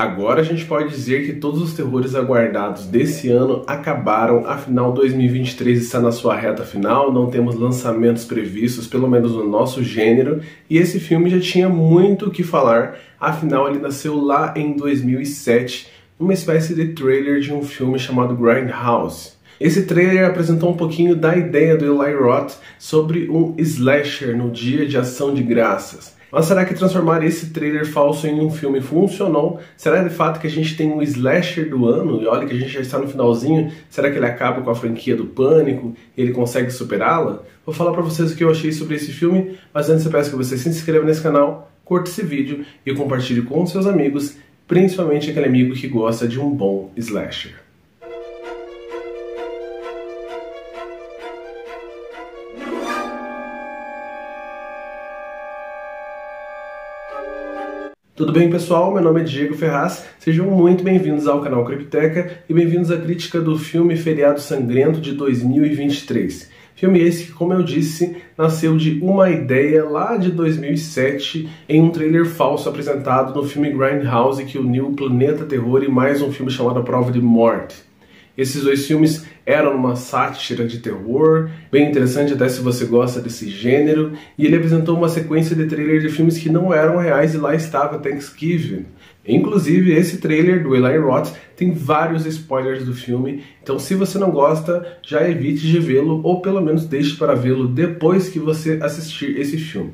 Agora a gente pode dizer que todos os terrores aguardados desse ano acabaram, afinal 2023 está na sua reta final, não temos lançamentos previstos, pelo menos no nosso gênero, e esse filme já tinha muito o que falar, afinal ele nasceu lá em 2007, uma espécie de trailer de um filme chamado Grindhouse. Esse trailer apresentou um pouquinho da ideia do Eli Roth sobre um slasher no dia de ação de graças. Mas será que transformar esse trailer falso em um filme funcionou? Será de fato que a gente tem um slasher do ano? E olha que a gente já está no finalzinho. Será que ele acaba com a franquia do Pânico e ele consegue superá-la? Vou falar para vocês o que eu achei sobre esse filme, mas antes eu peço que você se inscreva nesse canal, curta esse vídeo e compartilhe com seus amigos, principalmente aquele amigo que gosta de um bom slasher. Tudo bem, pessoal? Meu nome é Diego Ferraz, sejam muito bem-vindos ao canal Cripteca e bem-vindos à crítica do filme Feriado Sangrento de 2023. Filme esse que, como eu disse, nasceu de uma ideia lá de 2007 em um trailer falso apresentado no filme Grindhouse, que uniu o Planeta Terror e mais um filme chamado A Prova de Morte. Esses dois filmes eram uma sátira de terror, bem interessante até se você gosta desse gênero, e ele apresentou uma sequência de trailers de filmes que não eram reais e lá estava Thanksgiving. Inclusive, esse trailer do Eli Roth tem vários spoilers do filme, então se você não gosta, já evite de vê-lo ou pelo menos deixe para vê-lo depois que você assistir esse filme.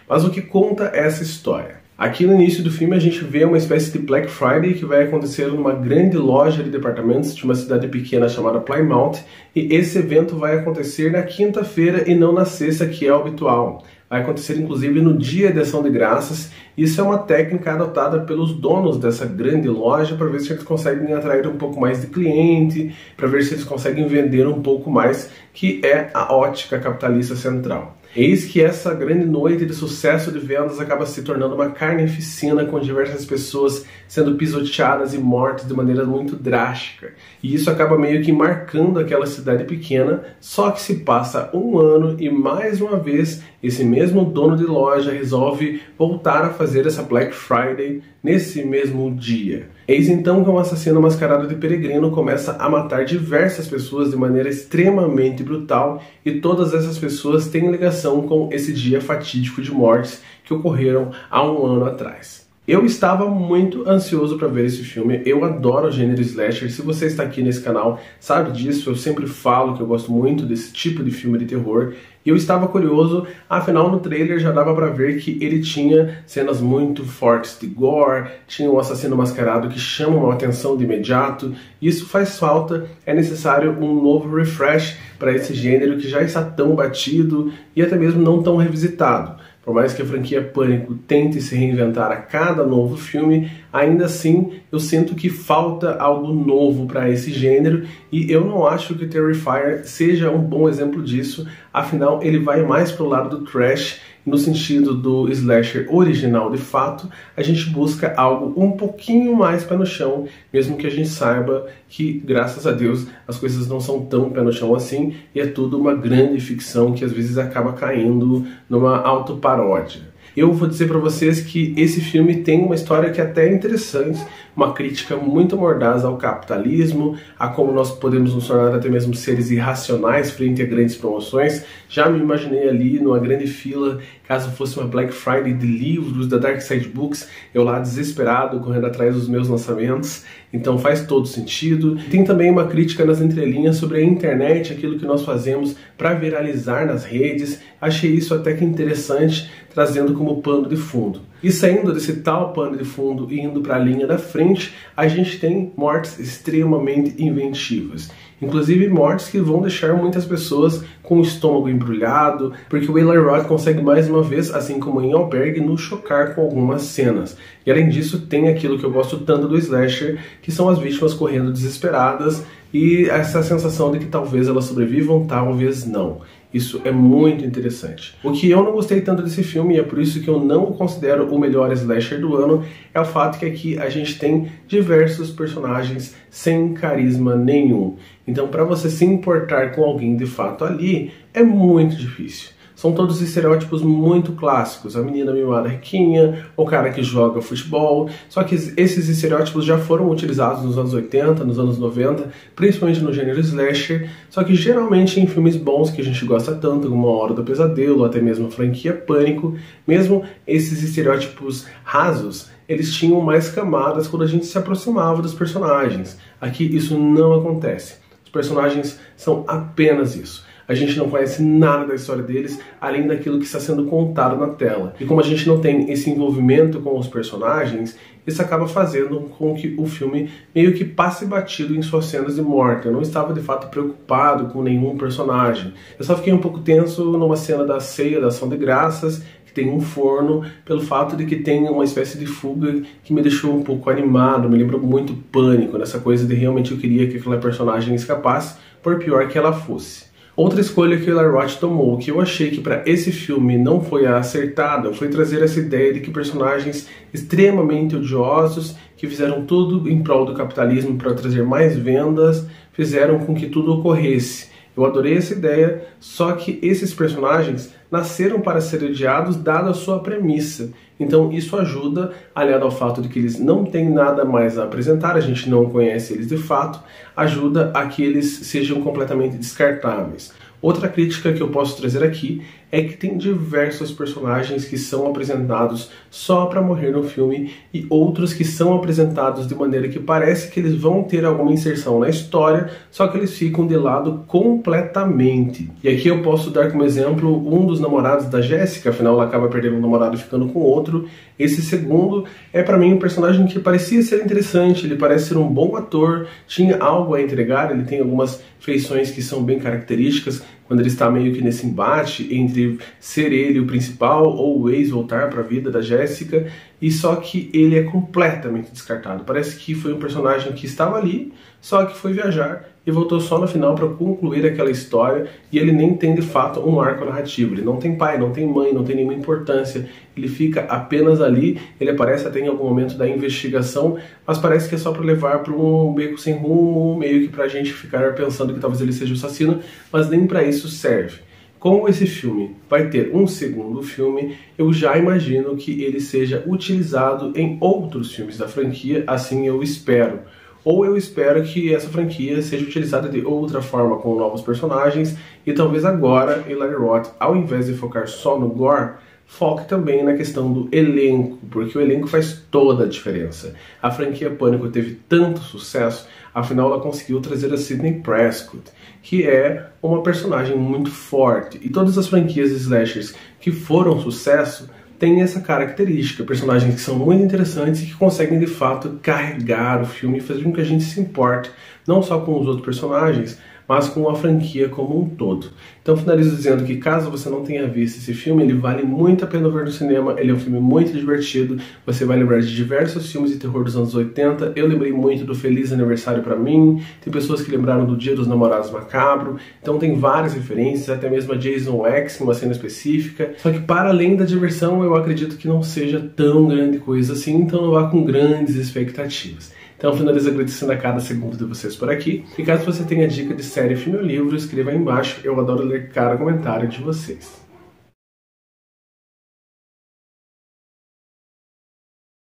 Mas o que conta essa história? Aqui no início do filme a gente vê uma espécie de Black Friday que vai acontecer numa grande loja de departamentos de uma cidade pequena chamada Plymouth, e esse evento vai acontecer na quinta-feira e não na sexta, que é o habitual. Vai acontecer inclusive no dia de ação de graças. Isso é uma técnica adotada pelos donos dessa grande loja para ver se eles conseguem atrair um pouco mais de cliente, para ver se eles conseguem vender um pouco mais, que é a ótica capitalista central. Eis que essa grande noite de sucesso de vendas acaba se tornando uma carnificina, com diversas pessoas sendo pisoteadas e mortas de maneira muito drástica. E isso acaba meio que marcando aquela cidade pequena, só que se passa um ano e mais uma vez esse mesmo dono de loja resolve voltar a fazer essa Black Friday nesse mesmo dia. Eis então que um assassino mascarado de peregrino começa a matar diversas pessoas de maneira extremamente brutal, e todas essas pessoas têm ligação com esse dia fatídico de mortes que ocorreram há um ano atrás. Eu estava muito ansioso para ver esse filme, eu adoro o gênero slasher, se você está aqui nesse canal sabe disso, eu sempre falo que eu gosto muito desse tipo de filme de terror, e eu estava curioso, afinal no trailer já dava para ver que ele tinha cenas muito fortes de gore, tinha um assassino mascarado que chama uma atenção de imediato, e isso faz falta, é necessário um novo refresh para esse gênero que já está tão batido e até mesmo não tão revisitado. Por mais que a franquia Pânico tente se reinventar a cada novo filme, ainda assim eu sinto que falta algo novo para esse gênero, e eu não acho que Terrifier seja um bom exemplo disso, afinal ele vai mais para o lado do trash. No sentido do slasher original de fato, a gente busca algo um pouquinho mais pé no chão, mesmo que a gente saiba que, graças a Deus, as coisas não são tão pé no chão assim, e é tudo uma grande ficção que às vezes acaba caindo numa autoparódia. Eu vou dizer para vocês que esse filme tem uma história que até é interessante, uma crítica muito mordaz ao capitalismo, a como nós podemos nos tornar até mesmo seres irracionais frente a grandes promoções. Já me imaginei ali numa grande fila, caso fosse uma Black Friday de livros da Dark Side Books, eu lá desesperado, correndo atrás dos meus lançamentos, então faz todo sentido. Tem também uma crítica nas entrelinhas sobre a internet, aquilo que nós fazemos para viralizar nas redes. Achei isso até que interessante, trazendo como pano de fundo. E saindo desse tal pano de fundo e indo para a linha da frente, a gente tem mortes extremamente inventivas. Inclusive mortes que vão deixar muitas pessoas com o estômago embrulhado, porque o Eli Roth consegue mais uma vez, assim como em Albergue, nos chocar com algumas cenas. E além disso tem aquilo que eu gosto tanto do slasher, que são as vítimas correndo desesperadas e essa sensação de que talvez elas sobrevivam, talvez não. Isso é muito interessante. O que eu não gostei tanto desse filme, e é por isso que eu não o considero o melhor slasher do ano, é o fato que aqui a gente tem diversos personagens sem carisma nenhum. Então, para você se importar com alguém de fato ali, é muito difícil. São todos estereótipos muito clássicos, a menina mimada riquinha, o cara que joga futebol, só que esses estereótipos já foram utilizados nos anos 80, nos anos 90, principalmente no gênero slasher, só que geralmente em filmes bons que a gente gosta tanto, como A Hora do Pesadelo, ou até mesmo a franquia Pânico, mesmo esses estereótipos rasos, eles tinham mais camadas quando a gente se aproximava dos personagens. Aqui isso não acontece. Os personagens são apenas isso. A gente não conhece nada da história deles, além daquilo que está sendo contado na tela. E como a gente não tem esse envolvimento com os personagens, isso acaba fazendo com que o filme meio que passe batido em suas cenas de morte. Eu não estava de fato preocupado com nenhum personagem. Eu só fiquei um pouco tenso numa cena da ceia da Ação de Graças, que tem um forno, pelo fato de que tem uma espécie de fuga que me deixou um pouco animado, me lembrou muito Pânico, nessa coisa de realmente eu queria que aquela personagem escapasse, por pior que ela fosse. Outra escolha que o Eli Roth tomou, que eu achei que para esse filme não foi acertada, foi trazer essa ideia de que personagens extremamente odiosos, que fizeram tudo em prol do capitalismo para trazer mais vendas, fizeram com que tudo ocorresse. Eu adorei essa ideia, só que esses personagens nasceram para ser odiados dada a sua premissa. Então isso ajuda, aliado ao fato de que eles não têm nada mais a apresentar, a gente não conhece eles de fato, ajuda a que eles sejam completamente descartáveis. Outra crítica que eu posso trazer aqui é que tem diversos personagens que são apresentados só para morrer no filme e outros que são apresentados de maneira que parece que eles vão ter alguma inserção na história, só que eles ficam de lado completamente. E aqui eu posso dar como exemplo um dos namorados da Jéssica, afinal ela acaba perdendo um namorado e ficando com outro. Esse segundo é para mim um personagem que parecia ser interessante, ele parece ser um bom ator, tinha algo a entregar, ele tem algumas feições que são bem características, quando ele está meio que nesse embate entre ser ele o principal ou o ex voltar para a vida da Jéssica, e só que ele é completamente descartado. Parece que foi um personagem que estava ali, só que foi viajar e voltou só no final para concluir aquela história, e ele nem tem de fato um arco narrativo. Ele não tem pai, não tem mãe, não tem nenhuma importância, ele fica apenas ali, ele aparece até em algum momento da investigação, mas parece que é só para levar para um beco sem rumo, meio que para a gente ficar pensando que talvez ele seja o assassino, mas nem para isso serve. Como esse filme vai ter um segundo filme, eu já imagino que ele seja utilizado em outros filmes da franquia, assim eu espero. Ou eu espero que essa franquia seja utilizada de outra forma com novos personagens e talvez agora Eli Roth, ao invés de focar só no gore, foque também na questão do elenco, porque o elenco faz toda a diferença. A franquia Pânico teve tanto sucesso, afinal ela conseguiu trazer a Sidney Prescott, que é uma personagem muito forte. E todas as franquias slashers que foram sucesso têm essa característica, personagens que são muito interessantes e que conseguem de fato carregar o filme e fazer com que a gente se importe, não só com os outros personagens, mas com a franquia como um todo. Então finalizo dizendo que caso você não tenha visto esse filme, ele vale muito a pena ver no cinema, ele é um filme muito divertido, você vai lembrar de diversos filmes de terror dos anos 80, eu lembrei muito do Feliz Aniversário pra Mim, tem pessoas que lembraram do Dia dos Namorados Macabro, então tem várias referências, até mesmo a Jason X, uma cena específica, só que para além da diversão, eu acredito que não seja tão grande coisa assim, então não vá com grandes expectativas. Então finalizo agradecendo a cada segundo de vocês por aqui. E caso você tenha dica de série, filme ou livro, escreva aí embaixo. Eu adoro ler cada comentário de vocês.